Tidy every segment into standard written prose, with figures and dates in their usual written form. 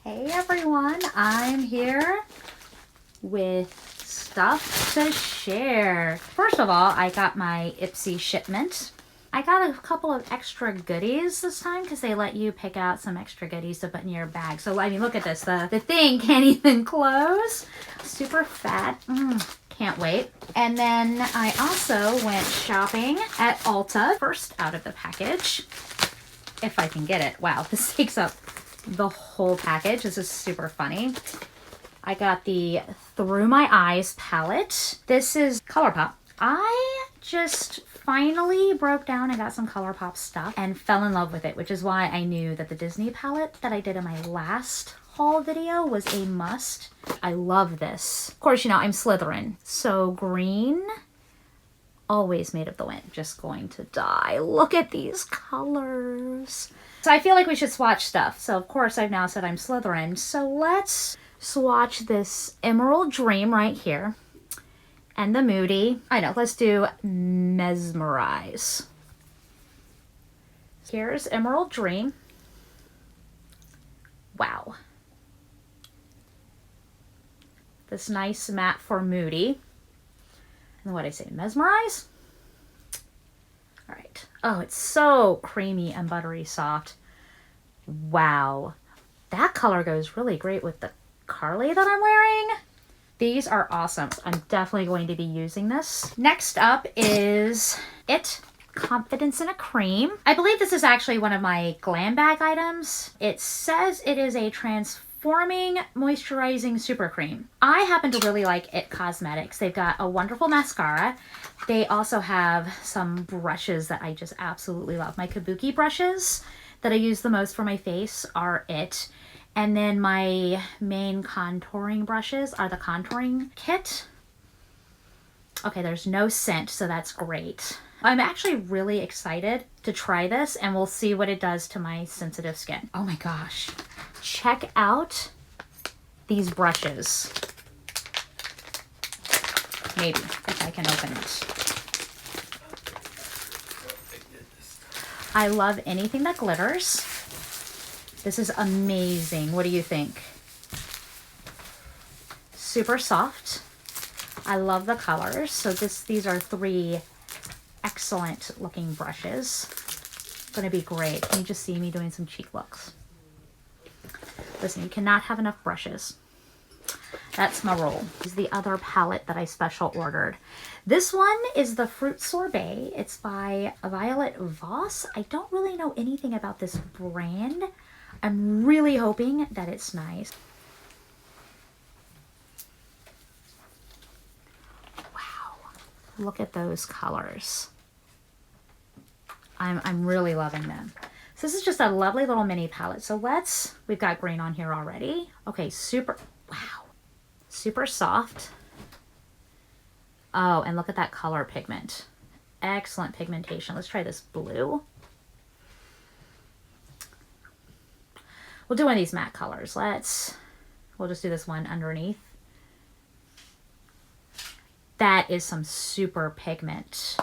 Hey everyone, I'm here with stuff to share. First of all, I got my Ipsy shipment. I got a couple of extra goodies this time because they let you pick out some extra goodies to put in your bag. So I mean, look at this. The thing can't even close. Super fat. Can't wait. And then I also went shopping at Ulta. First out of the package, if I can get it. Wow, this takes up the whole package. This is super funny. I got the Through My Eyes palette. This is ColourPop. I just finally broke down and got some ColourPop stuff and fell in love with it, which is why I knew that the Disney palette that I did in my last haul video was a must. I love this. Of course, you know, I'm Slytherin, so green, always made of the wind. Just going to die. Look at these colors. So I feel like we should swatch stuff. So of course I've now said I'm Slytherin. So let's swatch this Emerald Dream right here. And the Moody. I know, let's do Mesmerize. Here's Emerald Dream. Wow. This nice matte for Moody. And what did I say, Mesmerize? All right. Oh, it's so creamy and buttery soft. Wow. That color goes really great with the Carly that I'm wearing. These are awesome. I'm definitely going to be using this. Next up is It Confidence in a Cream. I believe this is actually one of my glam bag items. It says it is a transforming moisturizing super cream. I happen to really like It Cosmetics. They've got a wonderful mascara. They also have some brushes that I just absolutely love. My Kabuki brushes that I use the most for my face are It. And then my main contouring brushes are the contouring kit. Okay, there's no scent, so that's great. I'm actually really excited to try this, and we'll see what it does to my sensitive skin. Oh my gosh. Check out these brushes. Maybe, if I can open it. I love anything that glitters. This is amazing. What do you think? Super soft. I love the colors. So these are 3 excellent looking brushes. Gonna be great. Can you just see me doing some cheek looks? Listen, you cannot have enough brushes. That's my rule. This is the other palette that I special ordered. This one is the Fruit Sorbet. It's by Violet Voss. I don't really know anything about this brand. I'm really hoping that it's nice. Wow. Look at those colors. I'm really loving them. So this is just a lovely little mini palette. So we've got green on here already. Okay, wow. Super soft. Oh, and look at that color pigment. Excellent pigmentation. Let's try this blue. We'll do one of these matte colors. We'll just do this one underneath. That is some super pigment.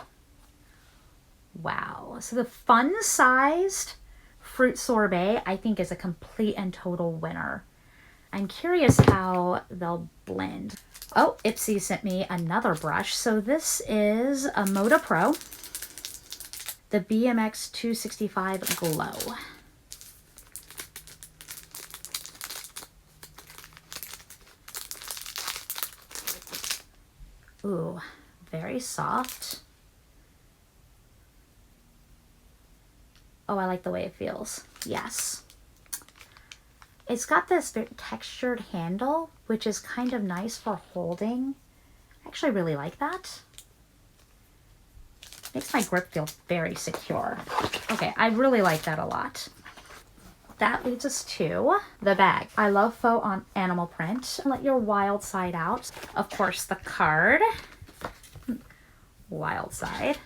Wow. So the fun-sized Fruit Sorbet, I think, is a complete and total winner. I'm curious how they'll blend. Oh, Ipsy sent me another brush. So this is a Moda Pro, the BMX 265 Glow. Ooh, very soft. Oh, I like the way it feels. Yes. It's got this very textured handle, which is kind of nice for holding. I actually really like that. Makes my grip feel very secure. Okay, I really like that a lot. That leads us to the bag. I love faux animal print. Let your wild side out. Of course, the card. Wild side.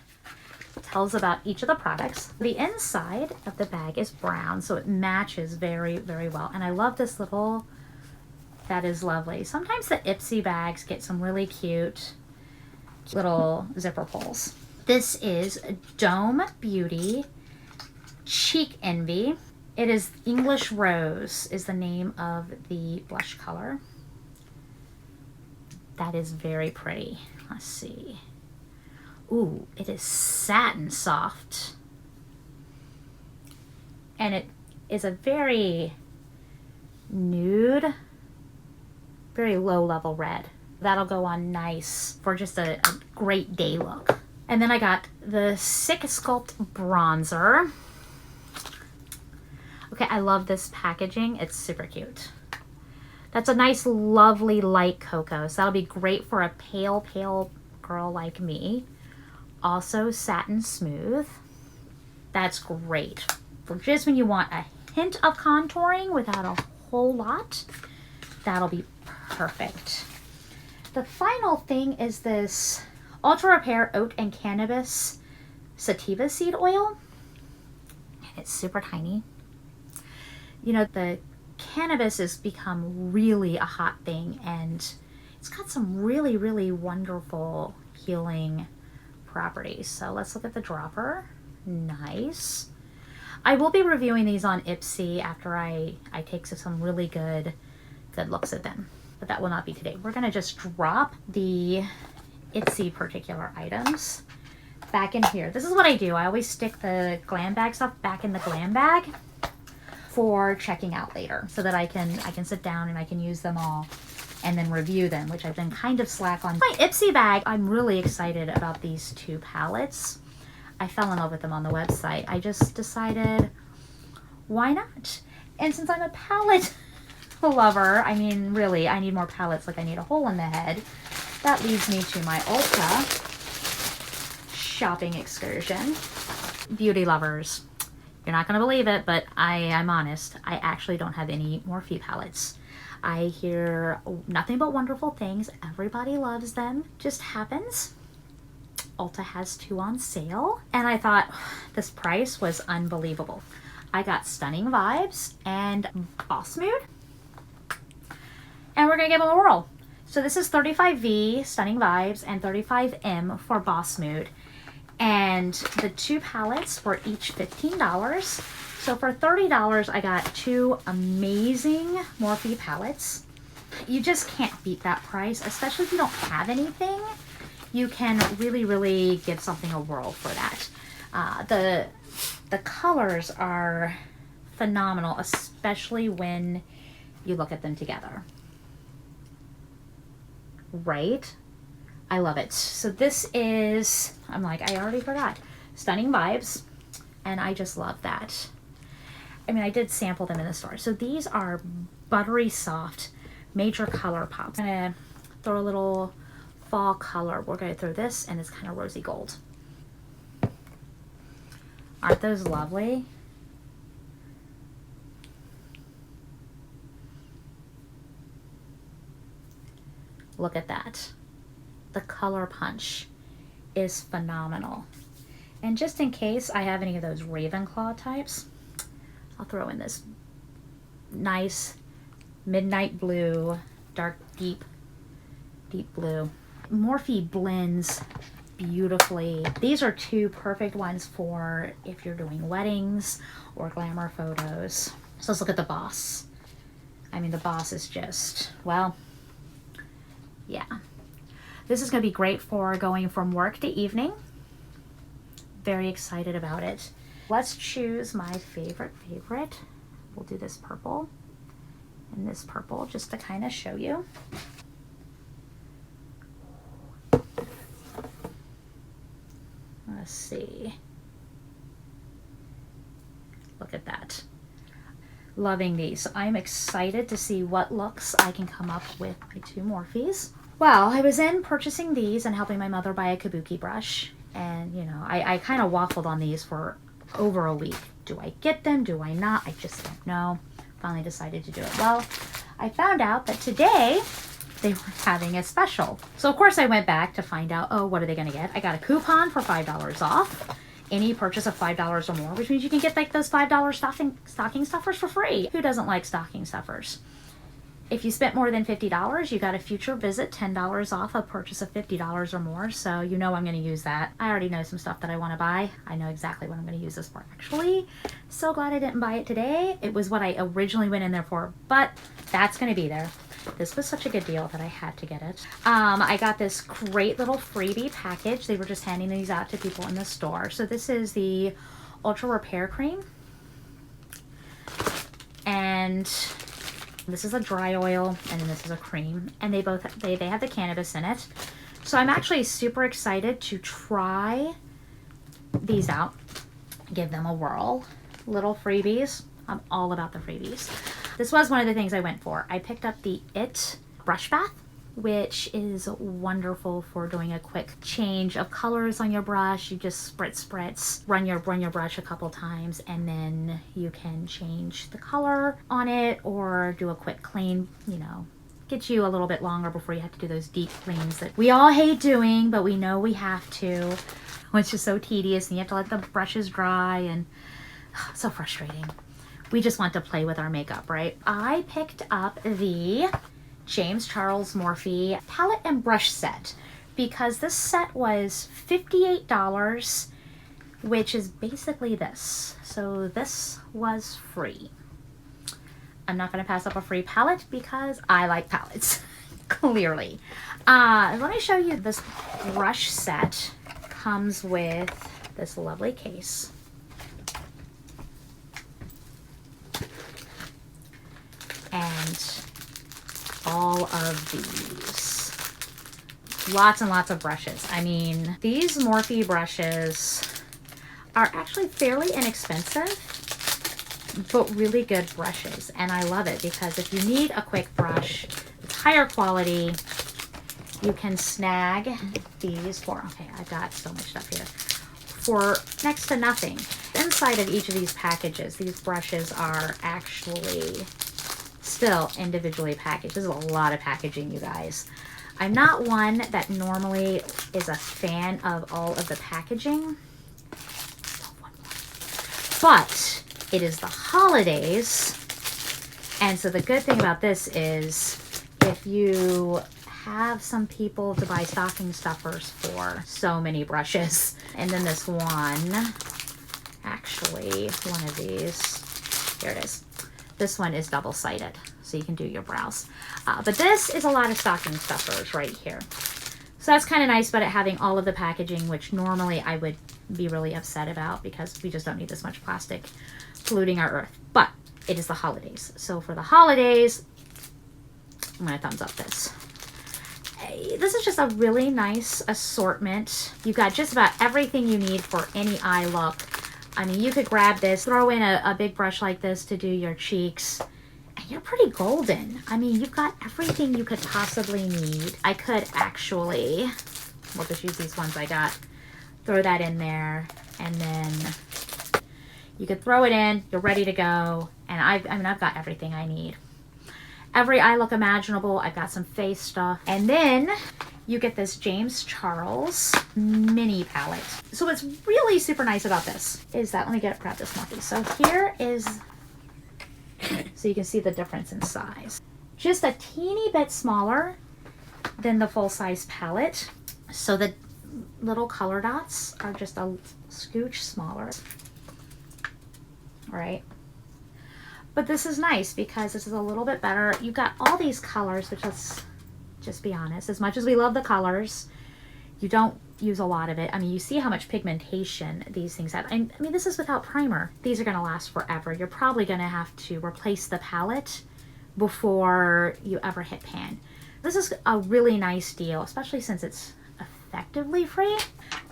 Tells about each of the products. The inside of the bag is brown, so it matches very, very well. And I love this little, that is lovely. Sometimes the Ipsy bags get some really cute little zipper pulls. This is Dome Beauty Cheek Envy. It is English Rose is the name of the blush color. That is very pretty. Let's see. Ooh, it is satin soft. And it is a very nude, very low level red. That'll go on nice for just a great day look. And then I got the Sick Sculpt bronzer. Okay, I love this packaging. It's super cute. That's a nice, lovely light cocoa. So that'll be great for a pale, pale girl like me. Also satin smooth. That's great for just when you want a hint of contouring without a whole lot. That'll be perfect. The final thing is this Ultra Repair Oat and Cannabis Sativa Seed Oil. And it's super tiny. You know, the cannabis has become really a hot thing, and it's got some really, really wonderful healing properties. So let's look at the dropper. Nice. I will be reviewing these on Ipsy after I take some really good looks at them, but that will not be today. We're gonna just drop the Ipsy particular items back in here. This is what I do. I always stick the glam bag stuff back in the glam bag for checking out later, so that I can sit down and I can use them all and then review them, which I've been kind of slack on. My Ipsy bag, I'm really excited about these two palettes. I fell in love with them on the website. I just decided, why not? And since I'm a palette lover, I mean, really, I need more palettes like I need a hole in the head. That leads me to my Ulta shopping excursion. Beauty lovers, you're not gonna believe it, but I'm honest. I actually don't have any Morphe palettes. I hear nothing but wonderful things. Everybody loves them. Just happens Ulta has two on sale, and I thought this price was unbelievable. I got Stunning Vibes and Boss Mood, and we're gonna give them a whirl. So this is 35V Stunning Vibes and 35M for Boss Mood, and the two palettes were each $15. So for $30, I got two amazing Morphe palettes. You just can't beat that price, especially if you don't have anything. You can really, really give something a whirl for that. The colors are phenomenal, especially when you look at them together. Right? I love it. So this is, I'm like, I already forgot. Stunning Vibes, and I just love that. I mean, I did sample them in the store. So these are buttery soft, major color pops. I'm gonna throw a little fall color. We're gonna throw this, and it's kind of rosy gold. Aren't those lovely? Look at that. The color punch is phenomenal. And just in case I have any of those Ravenclaw types, I'll throw in this nice midnight blue, dark, deep blue. Morphe blends beautifully. These are two perfect ones for if you're doing weddings or glamour photos. So let's look at the Boss. I mean, the Boss is just, well, yeah. This is going to be great for going from work to evening. Very excited about it. Let's choose my favorite. We'll do this purple and this purple just to kind of show you. Let's see. Look at that. Loving these. I'm excited to see what looks I can come up with my two Morphes. Well, I was in purchasing these and helping my mother buy a kabuki brush. And, you know, I kind of waffled on these for over a week. Do I get them? Do I not? I just don't know. Finally decided to do it. Well, I found out that today they were having a special. So, of course, I went back to find out, oh, what are they going to get? I got a coupon for $5 off. Any purchase of $5 or more, which means you can get like those $5 stocking stuffers for free. Who doesn't like stocking stuffers? If you spent more than $50, you got a future visit, $10 off a purchase of $50 or more. So you know I'm going to use that. I already know some stuff that I want to buy. I know exactly what I'm going to use this for, actually. So glad I didn't buy it today. It was what I originally went in there for, but that's going to be there. This was such a good deal that I had to get it. I got this great little freebie package. They were just handing these out to people in the store. So this is the Ultra Repair Cream. And this is a dry oil, and then this is a cream, and they both they have the cannabis in it. So I'm actually super excited to try these out, give them a whirl. Little freebies. I'm all about the freebies. This was one of the things I went for. I picked up the It brush bath, which is wonderful for doing a quick change of colors on your brush. You just spritz, run your brush a couple times, and then you can change the color on it or do a quick clean, you know, get you a little bit longer before you have to do those deep cleans that we all hate doing, but we know we have to, which is so tedious, and you have to let the brushes dry, and so frustrating. We just want to play with our makeup, right? I picked up the James Charles Morphe palette and brush set because this set was $58, which is basically this. So this was free. I'm not going to pass up a free palette because I like palettes, clearly. Let me show you this brush set. Comes with this lovely case. And all of these. Lots and lots of brushes. I mean, these Morphe brushes are actually fairly inexpensive, but really good brushes. And I love it because if you need a quick brush, it's higher quality. You can snag these for, okay, I've got so much stuff here, for next to nothing. Inside of each of these packages, these brushes are actually still individually packaged. This is a lot of packaging, you guys. I'm not one that normally is a fan of all of the packaging, but it is the holidays, and so the good thing about this is if you have some people to buy stocking stuffers for, so many brushes. And then this one, actually one of these, here it is. This one is double-sided, so you can do your brows. But this is a lot of stocking stuffers right here. So that's kind of nice about it having all of the packaging, which normally I would be really upset about because we just don't need this much plastic polluting our earth. But it is the holidays. So for the holidays, I'm going to thumbs up this. This is just a really nice assortment. You've got just about everything you need for any eye look. I mean, you could grab this, throw in a big brush like this to do your cheeks, and you're pretty golden. I mean, you've got everything you could possibly need. I could actually, we'll just use these ones I got, throw that in there, and then you could throw it in, you're ready to go, and I've got everything I need. Every eye look imaginable. I've got some face stuff. And then you get this James Charles mini palette. So what's really super nice about this is that, let me grab this Morphe. So here is, so you can see the difference in size. Just a teeny bit smaller than the full-size palette. So the little color dots are just a scooch smaller. All right. But this is nice because this is a little bit better. You've got all these colors, which, let's just be honest, as much as we love the colors, you don't use a lot of it. I mean, you see how much pigmentation these things have. I mean, this is without primer. These are going to last forever. You're probably going to have to replace the palette before you ever hit pan. This is a really nice deal, especially since it's effectively free.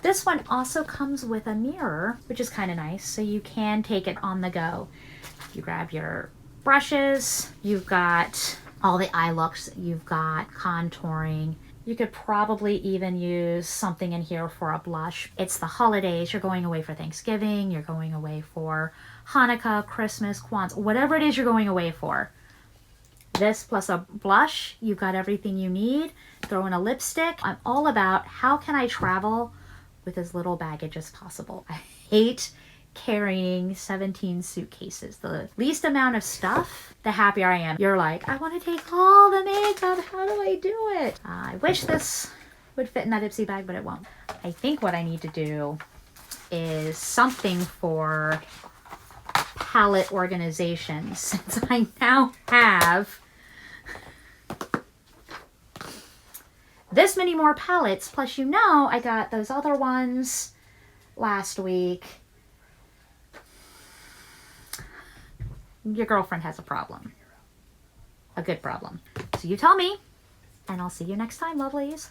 This one also comes with a mirror, which is kind of nice, so you can take it on the go. You grab your brushes, you've got all the eye looks, you've got contouring. You could probably even use something in here for a blush. It's the holidays, you're going away for Thanksgiving, you're going away for Hanukkah, Christmas, Kwanzaa, whatever it is you're going away for. This plus a blush, you've got everything you need. Throw in a lipstick. I'm all about how can I travel with as little baggage as possible. I hate carrying 17 suitcases. The least amount of stuff, the happier I am. You're like, I want to take all the makeup. How do I do it? I wish this would fit in that Ipsy bag, but it won't. I think what I need to do is something for palette organization, since I now have this many more palettes. Plus, you know, I got those other ones last week. Your girlfriend has a problem. A good problem. So you tell me, and I'll see you next time, lovelies.